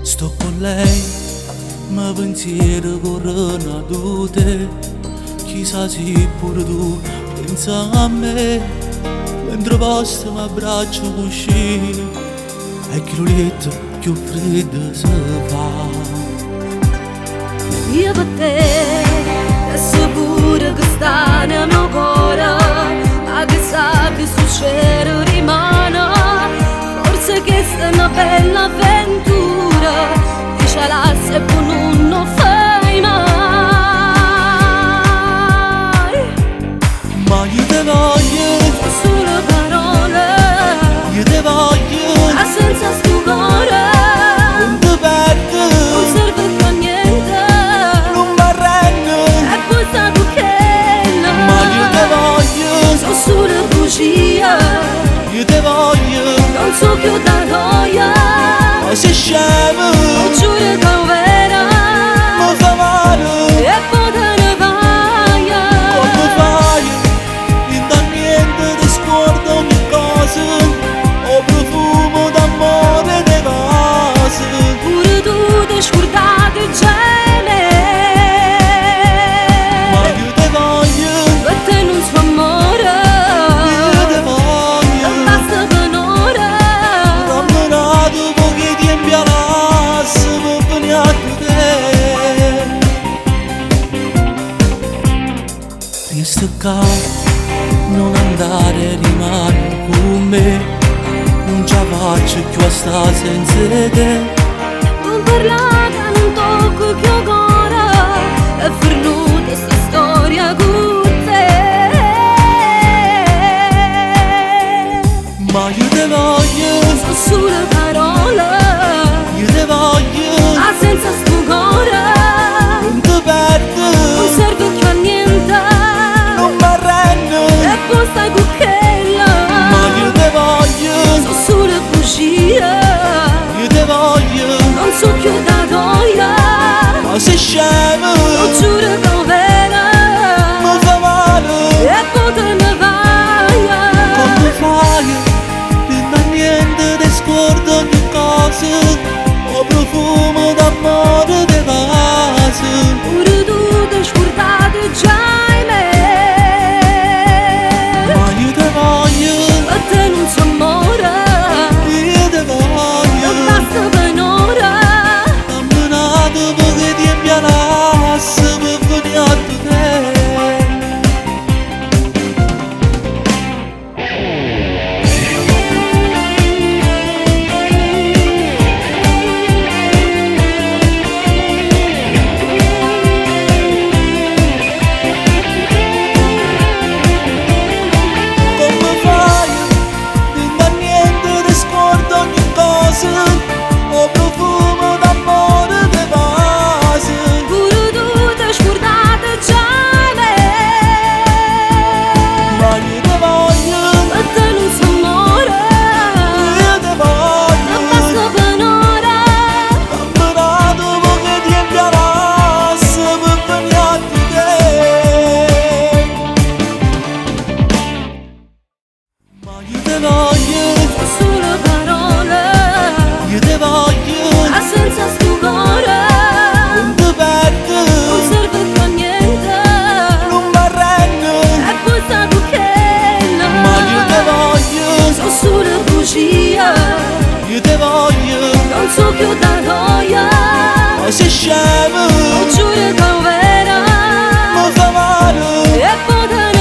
Sto con lei, ma pensiero corrono a te. Chissà se pure tu pensa a me. Mentre posto mi abbraccio cuscino e che l'ulietto più freddo si fa. Io per te è sicuro che sta nel mio cuore, ma che sa che succede rimane. Forse questa è una bella avventura, dice la se poi non fai mai. Ma io te voglio, Solo parole, io te voglio, ma senza sto cuore non ti perdo, non serve più a niente. non mi arrendo. E poi sta tu che Ma io te voglio, sono solo bugie, io te voglio, non so più da noia. ma sei scemo, Giuro che è vera, mi fa male. e poi te ne vai. Come fai? Non da niente, ti scordo ogni cosa. Ho profumo d'amore di cose. Pure tu ti scordate già me. Ma io te voglio, Per te non so amore, io te voglio. non basta per un'ora. Camminato pochi tempi all'asso per venire a te. Resta qua, non andare, rimani con me. Non ce la faccio più a stare senza te. Non parlare, non tocco più ancora, è venuta sta storia con te. Ma io te voglio, Sono solo parole, io te voglio, ma senza sto cuore non ti perdo, non serve più a niente. non mi arrendo. E poi stai con quella, Ma io te voglio, sono solo bugie, io te voglio, non so più da noia. ma sei scemo, Giuro che è vera, mi fa male. e poi te ne vai. Come fai? Non da niente, ti scordo ogni cosa. Ho profumo d'amore di cose. Pure tu ti scordate già me. Ma io te voglio, Per te non so amore, io te voglio. non basta per un'ora. Camminato pochi tempi all'asso per venire a te. Come fai? Non da niente, ti scordo ogni cosa. Ho profumo d'amore di cose. Pure tu ti scordate già me. Ma io te voglio, Per te non so amore, io te non voglio. basta per un'ora. Camminato pochi tempi all'asso per venire a te. Ma io te voglio, Solo parole, io te voglio, ma senza sto cuore non ti perdo, non serve più a niente. non mi arrendo. E poi sta tu che Ma io te voglio, sono solo bugie, io te voglio, non so più da noia. ma sei scemo, Giuro che è vera, mi fa male. e poi te ne